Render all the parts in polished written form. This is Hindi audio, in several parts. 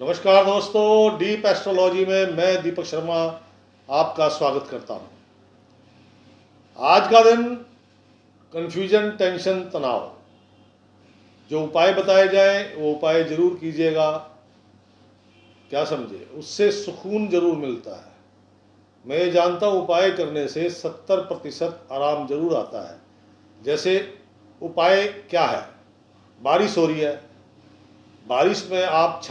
नमस्कार दोस्तों, डीप एस्ट्रोलॉजी में मैं दीपक शर्मा आपका स्वागत करता हूं। आज का दिन कन्फ्यूजन, टेंशन, तनाव, जो उपाय बताए जाए वो उपाय जरूर कीजिएगा। क्या समझे, उससे सुकून जरूर मिलता है। मैं ये जानता हूँ उपाय करने से 70% आराम जरूर आता है। जैसे उपाय क्या है? बारिश हो रही है, बारिश में आप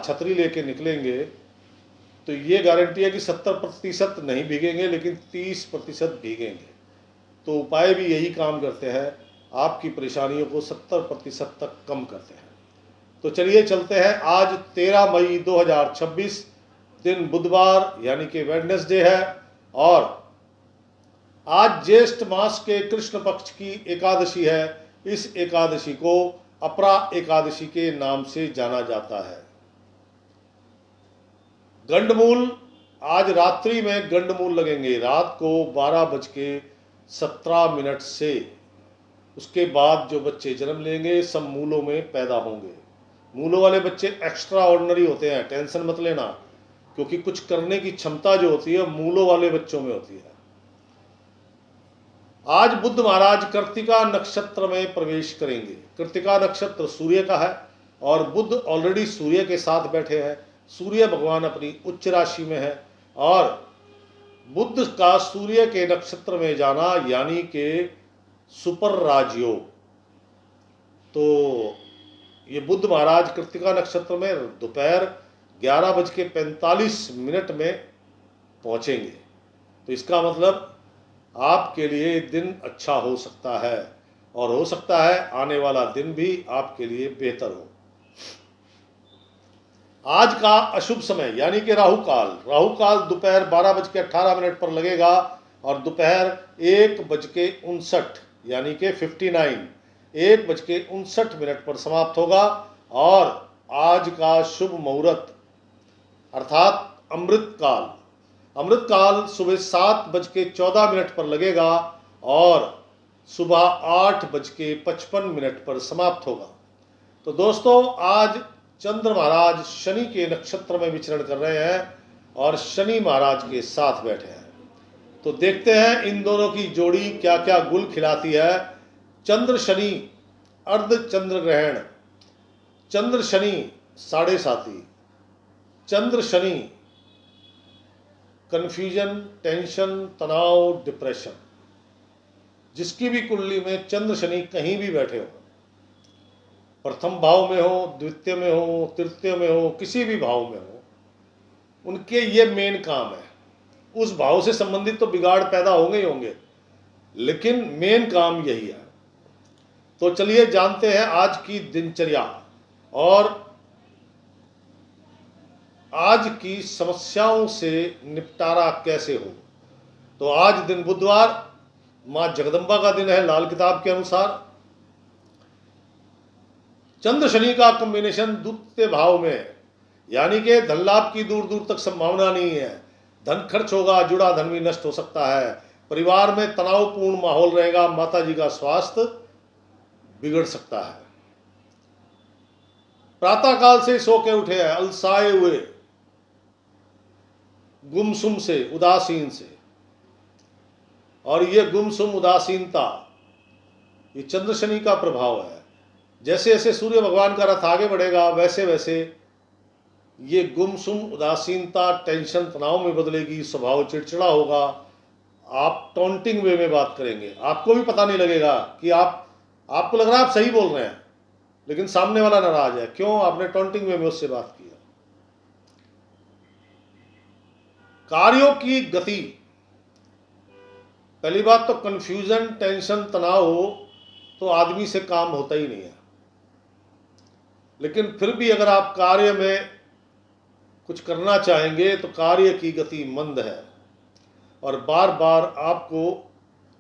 छतरी लेके निकलेंगे तो ये गारंटी है कि 70% नहीं भीगेंगे, लेकिन 30% भीगेंगे। तो उपाय भी यही काम करते हैं, आपकी परेशानियों को 70% तक कम करते हैं। तो चलिए चलते हैं। आज 13 मई 2026, दिन बुधवार यानी कि वेडनेसडे है, और आज ज्येष्ठ मास के कृष्ण पक्ष की एकादशी है। इस एकादशी को अपरा एकादशी के नाम से जाना जाता है। गंडमूल, आज रात्रि में गंडमूल लगेंगे, रात को 12:17 से। उसके बाद जो बच्चे जन्म लेंगे सब मूलों में पैदा होंगे। मूलों वाले बच्चे एक्स्ट्रा ऑर्डिनरी होते हैं, टेंशन मत लेना, क्योंकि कुछ करने की क्षमता जो होती है मूलों वाले बच्चों में होती है। आज बुद्ध महाराज कृत्तिका नक्षत्र में प्रवेश करेंगे। कृत्तिका नक्षत्र सूर्य का है और बुद्ध ऑलरेडी सूर्य के साथ बैठे हैं। सूर्य भगवान अपनी उच्च राशि में है, और बुद्ध का सूर्य के नक्षत्र में जाना यानी कि सुपर राजयोग। तो ये बुद्ध महाराज कृत्तिका नक्षत्र में दोपहर 11:45 में पहुंचेंगे। तो इसका मतलब आपके लिए दिन अच्छा हो सकता है, और हो सकता है आने वाला दिन भी आपके लिए बेहतर हो। आज का अशुभ समय यानी कि राहु काल दोपहर 12:18 पर लगेगा और दोपहर 1:59 यानी कि 1:59 पर समाप्त होगा। और आज का शुभ मुहूर्त अर्थात अमृत काल सुबह 7:14 पर लगेगा और सुबह 8:55 पर समाप्त होगा। तो दोस्तों, आज चंद्र महाराज शनि के नक्षत्र में विचरण कर रहे हैं और शनि महाराज के साथ बैठे हैं। तो देखते हैं इन दोनों की जोड़ी क्या क्या गुल खिलाती है। चंद्र शनि अर्ध चंद्र ग्रहण, चंद्र शनि 7.5, चंद्र शनि कन्फ्यूजन, टेंशन, तनाव, डिप्रेशन, जिसकी भी कुंडली में चंद्र शनि कहीं भी बैठे हो, प्रथम भाव में हो, द्वितीय में हो, तृतीय में हो, किसी भी भाव में हो, उनके ये मेन काम है। उस भाव से संबंधित तो बिगाड़ पैदा होंगे ही होंगे, लेकिन मेन काम यही है। तो चलिए जानते हैं आज की दिनचर्या और आज की समस्याओं से निपटारा कैसे हो। तो आज दिन बुधवार, मां जगदंबा का दिन है लाल किताब के अनुसार। चंद्र शनि का कॉम्बिनेशन द्वितीय भाव में, यानी कि धन लाभ की दूर दूर तक संभावना नहीं है। धन खर्च होगा, जुड़ा धन भी नष्ट हो सकता है। परिवार में तनावपूर्ण माहौल रहेगा, माता जी का स्वास्थ्य बिगड़ सकता है। प्रातः काल से सो के उठे हैं अलसाए हुए, गुमसुम से, उदासीन से, और ये गुमसुम उदासीनता ये चंद्र शनि का प्रभाव है। जैसे जैसे सूर्य भगवान का रथ आगे बढ़ेगा वैसे वैसे ये गुमसुम उदासीनता टेंशन तनाव में बदलेगी। स्वभाव चिड़चिड़ा होगा, आप टॉन्टिंग वे में बात करेंगे, आपको भी पता नहीं लगेगा कि आपको लग रहा है आप सही बोल रहे हैं, लेकिन सामने वाला नाराज है। क्यों? आपने टॉन्टिंग वे में उससे बात की। कार्यों की गति, पहली बात तो कंफ्यूजन, टेंशन, तनाव हो तो आदमी से काम होता ही नहीं है। लेकिन फिर भी अगर आप कार्य में कुछ करना चाहेंगे तो कार्य की गति मंद है और बार बार आपको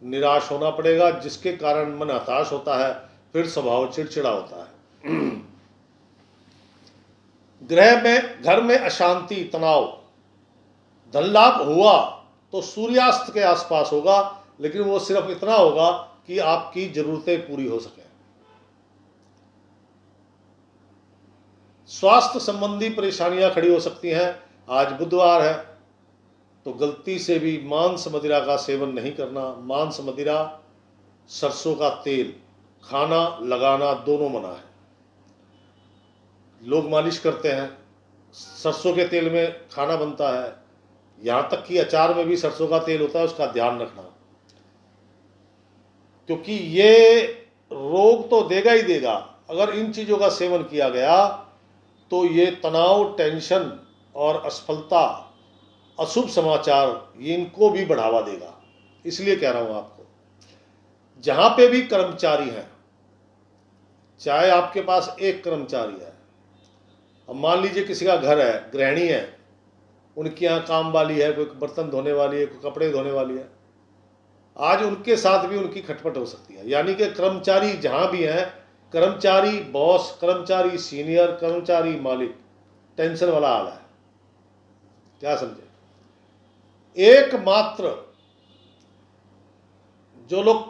निराश होना पड़ेगा, जिसके कारण मन हताश होता है, फिर स्वभाव चिड़चिड़ा होता है। घर में अशांति, तनाव। धन लाभ हुआ तो सूर्यास्त के आसपास होगा, लेकिन वो सिर्फ इतना होगा कि आपकी जरूरतें पूरी हो सके। स्वास्थ्य संबंधी परेशानियां खड़ी हो सकती हैं। आज बुधवार है तो गलती से भी मांस मदिरा का सेवन नहीं करना। मांस मदिरा, सरसों का तेल खाना लगाना दोनों मना है। लोग मालिश करते हैं, सरसों के तेल में खाना बनता है, यहाँ तक कि अचार में भी सरसों का तेल होता है, उसका ध्यान रखना, क्योंकि ये रोग तो देगा ही देगा। अगर इन चीज़ों का सेवन किया गया तो ये तनाव, टेंशन और असफलता, अशुभ समाचार, ये इनको भी बढ़ावा देगा। इसलिए कह रहा हूँ आपको, जहाँ पे भी कर्मचारी हैं, चाहे आपके पास एक कर्मचारी है, अब मान लीजिए किसी का घर है, गृहिणी है, उनके यहाँ काम वाली है, कोई बर्तन धोने वाली है, कोई कपड़े धोने वाली है, आज उनके साथ भी उनकी खटपट हो सकती है। यानी कि कर्मचारी जहाँ भी हैं, कर्मचारी बॉस, कर्मचारी सीनियर, कर्मचारी मालिक, टेंशन वाला हाल है। क्या समझे? एकमात्र जो लोग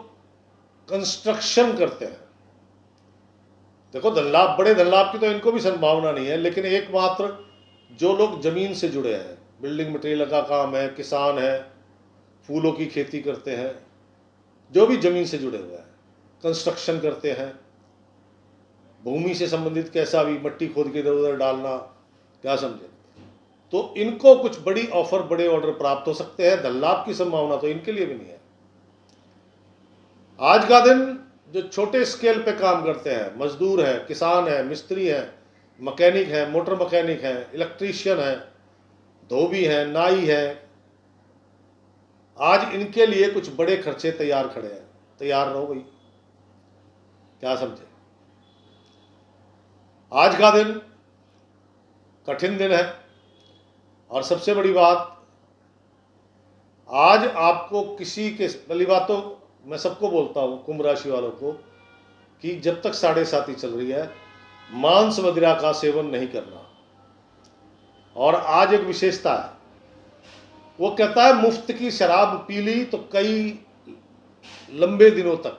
कंस्ट्रक्शन करते हैं, देखो धनलाभ, बड़े धनलाभ की तो इनको भी संभावना नहीं है, लेकिन एकमात्र जो लोग जमीन से जुड़े हैं, बिल्डिंग मटेरियल का काम है, किसान है, फूलों की खेती करते हैं, जो भी जमीन से जुड़े हुए हैं, कंस्ट्रक्शन करते हैं, भूमि से संबंधित कैसा भी, मट्टी खोद के इधर उधर डालना, क्या समझे, तो इनको कुछ बड़ी ऑफर, बड़े ऑर्डर प्राप्त हो सकते हैं। धनलाभ की संभावना तो इनके लिए भी नहीं है। आज का दिन जो छोटे स्केल पे काम करते हैं, मजदूर हैं, किसान हैं, मिस्त्री हैं, मैकेनिक हैं, मोटर मैकेनिक हैं, इलेक्ट्रीशियन हैं, धोबी हैं, नाई हैं, आज इनके लिए कुछ बड़े खर्चे तैयार खड़े हैं। तैयार रहो भाई। क्या समझे? आज का दिन कठिन दिन है। और सबसे बड़ी बात, आज आपको किसी के, पहली बात तो मैं सबको बोलता हूँ, कुंभ राशि वालों को, कि जब तक 7.5 चल रही है, मांस मदिरा का सेवन नहीं करना। और आज एक विशेषता है, वो कहता है मुफ्त की शराब पी ली तो कई लंबे दिनों तक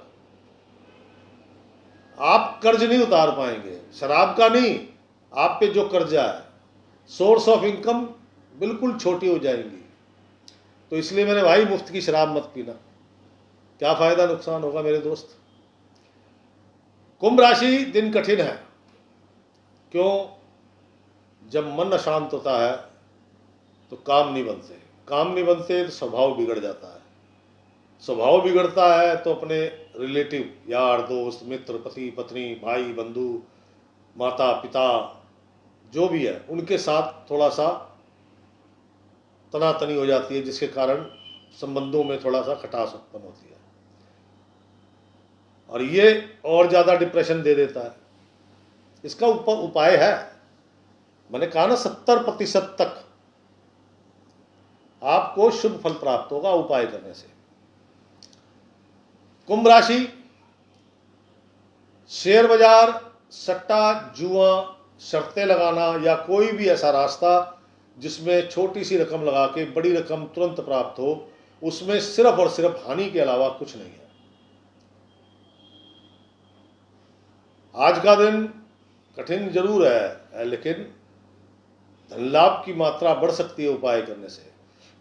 आप कर्ज नहीं उतार पाएंगे। शराब का नहीं, आप पे जो कर्जा है, सोर्स ऑफ इनकम बिल्कुल छोटी हो जाएंगी। तो इसलिए मेरे भाई, मुफ्त की शराब मत पीना। क्या फायदा, नुकसान होगा मेरे दोस्त। कुंभ राशि दिन कठिन है। क्यों? जब मन अशांत होता है तो काम नहीं बनते, काम नहीं बनते तो स्वभाव बिगड़ जाता है, स्वभाव बिगड़ता है तो अपने रिलेटिव, यार दोस्त, मित्र, पति पत्नी, भाई बंधु, माता पिता, जो भी है, उनके साथ थोड़ा सा तनातनी हो जाती है, जिसके कारण संबंधों में थोड़ा सा खटास उत्पन्न होती है, और ये और ज़्यादा डिप्रेशन दे देता है। इसका उपाय है, मैंने कहा ना, 70% तक आपको शुभ फल प्राप्त होगा उपाय करने से। कुंभ राशि, शेयर बाजार, सट्टा, जुआ, शर्तें लगाना या कोई भी ऐसा रास्ता जिसमें छोटी सी रकम लगा के बड़ी रकम तुरंत प्राप्त हो, उसमें सिर्फ और सिर्फ हानि के अलावा कुछ नहीं है। आज का दिन कठिन जरूर है, लेकिन धन लाभ की मात्रा बढ़ सकती है उपाय करने से।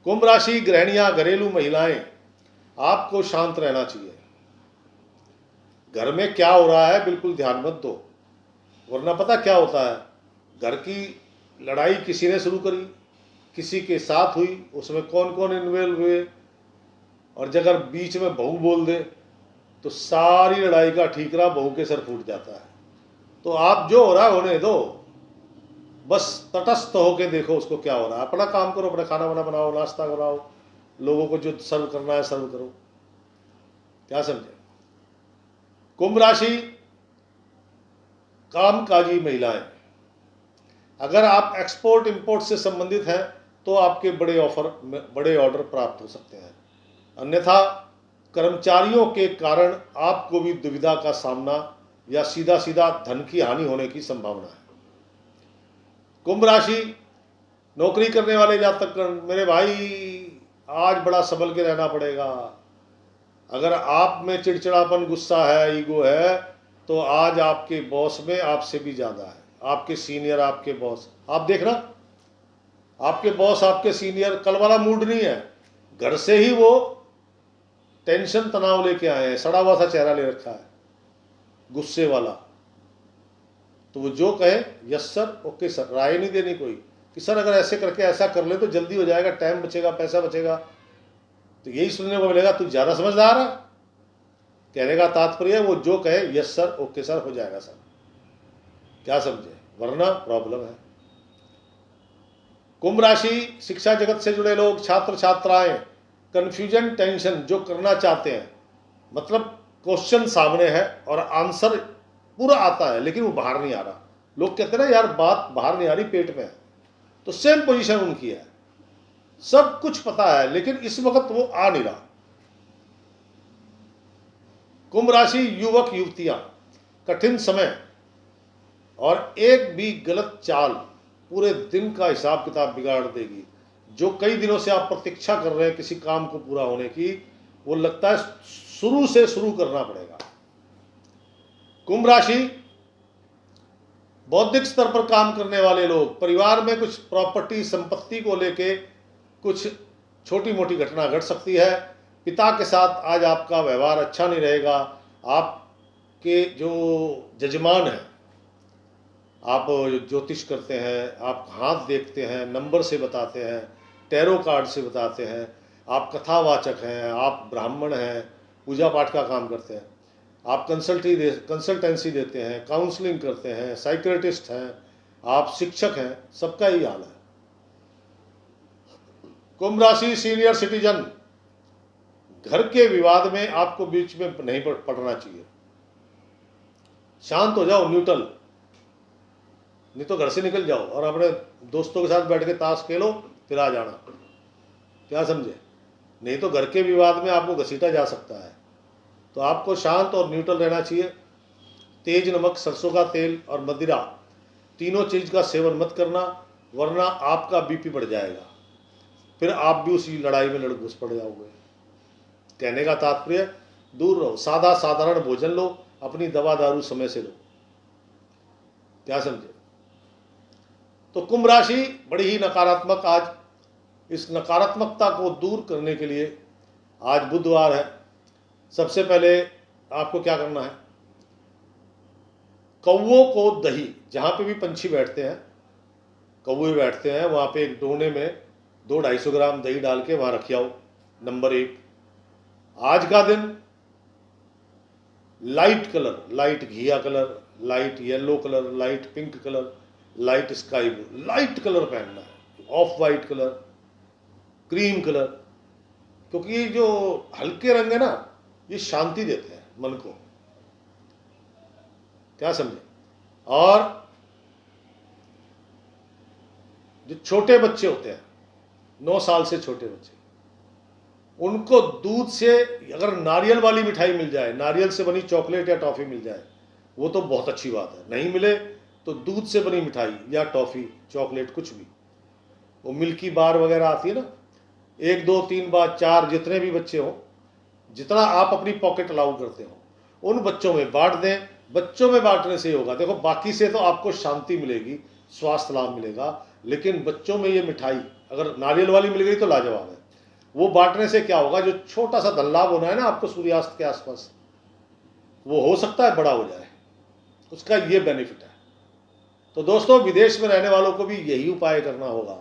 कुंभ राशि गृहिणियां, घरेलू महिलाएं, आपको शांत रहना चाहिए। घर में क्या हो रहा है बिल्कुल ध्यान मत दो, वरना पता क्या होता है, घर की लड़ाई किसी ने शुरू करी, किसी के साथ हुई, उसमें कौन कौन इन्वॉल्व हुए, और अगर बीच में बहू बोल दे तो सारी लड़ाई का ठीकरा बहू के सर फूट जाता है। तो आप जो हो रहा है होने दो, बस तटस्थ होके देखो उसको क्या हो रहा है, अपना काम करो, अपना खाना वाना बनाओ, नाश्ता बनाओ, लोगों को जो सर्व करना है सर्व करो। क्या समझे? कुंभ राशि कामकाजी महिलाएं, अगर आप एक्सपोर्ट इंपोर्ट से संबंधित हैं तो आपके बड़े ऑर्डर प्राप्त हो सकते हैं, अन्यथा कर्मचारियों के कारण आपको भी दुविधा का सामना या सीधा सीधा धन की हानि होने की संभावना है। कुंभ राशि नौकरी करने वाले जातक, मेरे भाई आज बड़ा संभल के रहना पड़ेगा। अगर आप में चिड़चिड़ापन, गुस्सा है, ईगो है, तो आज आपके बॉस में आपसे भी ज़्यादा है। आपके सीनियर, आपके बॉस, आप देखना आपके बॉस, आपके सीनियर, कल वाला मूड नहीं है, घर से ही वो टेंशन तनाव लेके आए हैं, सड़ा हुआ सा चेहरा ले रखा है, गुस्से वाला। तो वो जो कहे यस सर, ओके सर, राय नहीं देनी कोई कि सर अगर ऐसे करके ऐसा कर ले तो जल्दी हो जाएगा, टाइम बचेगा, पैसा बचेगा। तो यही सुनने को मिलेगा, तू ज़्यादा समझदार है। कहने का तात्पर्य वो जो कहे यस सर, ओके सर, हो जाएगा सर, क्या समझे, वरना प्रॉब्लम है। कुंभ राशि, शिक्षा जगत से जुड़े लोग, छात्र छात्राएं, कन्फ्यूजन, टेंशन जो करना चाहते हैं, मतलब क्वेश्चन सामने है और आंसर पूरा आता है लेकिन वो बाहर नहीं आ रहा। लोग कहते हैं ना यार बात बाहर नहीं आ रही, पेट में है। तो सेम पोजीशन उनकी है, सब कुछ पता है लेकिन इस वक्त वो आ नहीं रहा। कुंभ राशि युवक युवतियां, कठिन समय और एक भी गलत चाल पूरे दिन का हिसाब किताब बिगाड़ देगी। जो कई दिनों से आप प्रतीक्षा कर रहे हैं किसी काम को पूरा होने की, वो लगता है शुरू से शुरू करना पड़ेगा। कुंभ राशि, बौद्धिक स्तर पर काम करने वाले लोग, परिवार में कुछ प्रॉपर्टी संपत्ति को लेके कुछ छोटी मोटी घटना घट सकती है। पिता के साथ आज आपका व्यवहार अच्छा नहीं रहेगा। आपके जो जजमान हैं, आप ज्योतिष करते हैं, आप हाथ देखते हैं, नंबर से बताते हैं, टैरो कार्ड से बताते हैं, आप कथावाचक हैं, आप ब्राह्मण हैं, पूजा पाठ का काम करते हैं, आप कंसल्टेंसी देते हैं, काउंसलिंग करते हैं, साइकियाट्रिस्ट हैं, आप शिक्षक हैं, सबका ही हाल है। कुंभ राशि सीनियर सिटीजन, घर के विवाद में आपको बीच में नहीं पड़ना चाहिए, शांत हो जाओ, न्यूट्रल, नहीं तो घर से निकल जाओ और अपने दोस्तों के साथ बैठ के ताश खेलो, फिर आ जाना, क्या समझे। नहीं तो घर के विवाद में आपको घसीटा जा सकता है। तो आपको शांत और न्यूट्रल रहना चाहिए। तेज नमक, सरसों का तेल और मदिरा, तीनों चीज़ का सेवन मत करना, वरना आपका बीपी बढ़ जाएगा, फिर आप भी उसी लड़ाई में घुस पड़ जाओगे। कहने का तात्पर्य दूर रहो, सादा साधारण भोजन लो, अपनी दवा दारू समय से लो, क्या समझे। तो कुंभ राशि बड़ी ही नकारात्मक, आज इस नकारात्मकता को दूर करने के लिए आज बुधवार है। सबसे पहले आपको क्या करना है, कौवों को दही, जहाँ पे भी पंछी बैठते हैं, कौवे बैठते हैं, वहाँ पे एक डोने में 200-250 ग्राम दही डाल के वहाँ रख आओ। नंबर 1, आज का दिन लाइट कलर, लाइट घिया colour, light yellow colour, light pink colour, light sky blue, light colour पहनना है, of white colour, cream colour, क्योंकि ये जो हल्के रंग है ना, ये शांति देते हैं मन को, क्या समझे। और जो छोटे बच्चे होते हैं, 9 साल से छोटे बच्चे, उनको दूध से अगर नारियल वाली मिठाई मिल जाए, नारियल से बनी चॉकलेट या टॉफ़ी मिल जाए, वो तो बहुत अच्छी बात है। नहीं मिले तो दूध से बनी मिठाई या टॉफ़ी, चॉकलेट, कुछ भी, वो मिल्की बार वगैरह आती है ना, 1 2 3 बार 4, जितने भी बच्चे हों, जितना आप अपनी पॉकेट अलाउ करते हो, उन बच्चों में बांट दें। बच्चों में बांटने से ही होगा। देखो बाकी से तो आपको शांति मिलेगी, स्वास्थ्य लाभ मिलेगा, लेकिन बच्चों में ये मिठाई अगर नारियल वाली मिल गई तो लाजवाब है। वो बांटने से क्या होगा, जो छोटा सा धन लाभ होना है ना आपको सूर्यास्त के आसपास, वो हो सकता है बड़ा हो जाए, उसका ये बेनिफिट है। तो दोस्तों, विदेश में रहने वालों को भी यही उपाय करना होगा।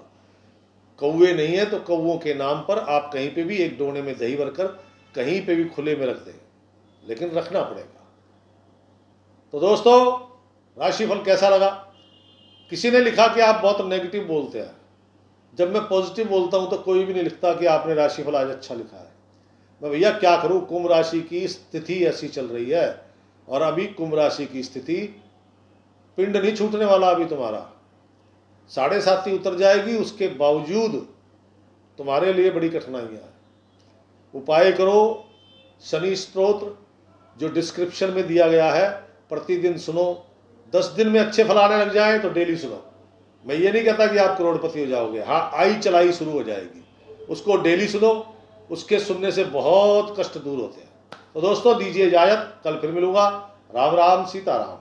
कौवे नहीं है तो कौवों के नाम पर आप कहीं पे भी एक डोने में दही भरकर कहीं पे भी खुले में रख दें, लेकिन रखना पड़ेगा। तो दोस्तों, राशिफल कैसा लगा? किसी ने लिखा कि आप बहुत नेगेटिव बोलते हैं। जब मैं पॉजिटिव बोलता हूं तो कोई भी नहीं लिखता कि आपने राशिफल आज अच्छा लिखा है। मैं भैया क्या करूं, कुंभ राशि की स्थिति ऐसी चल रही है, और अभी कुंभ राशि की स्थिति, पिंड नहीं छूटने वाला अभी तुम्हारा, 7.5 उतर जाएगी, उसके बावजूद तुम्हारे लिए बड़ी कठिनाइयां हैं। उपाय करो, शनि स्तोत्र जो डिस्क्रिप्शन में दिया गया है, प्रतिदिन सुनो। 10 दिन में अच्छे फल आने लग जाए तो डेली सुनो। मैं ये नहीं कहता कि आप करोड़पति हो जाओगे, हाँ आई चलाई शुरू हो जाएगी, उसको डेली सुनो, उसके सुनने से बहुत कष्ट दूर होते हैं। तो दोस्तों, दीजिए इजाजत, कल फिर मिलूंगा। राम राम, सीताराम।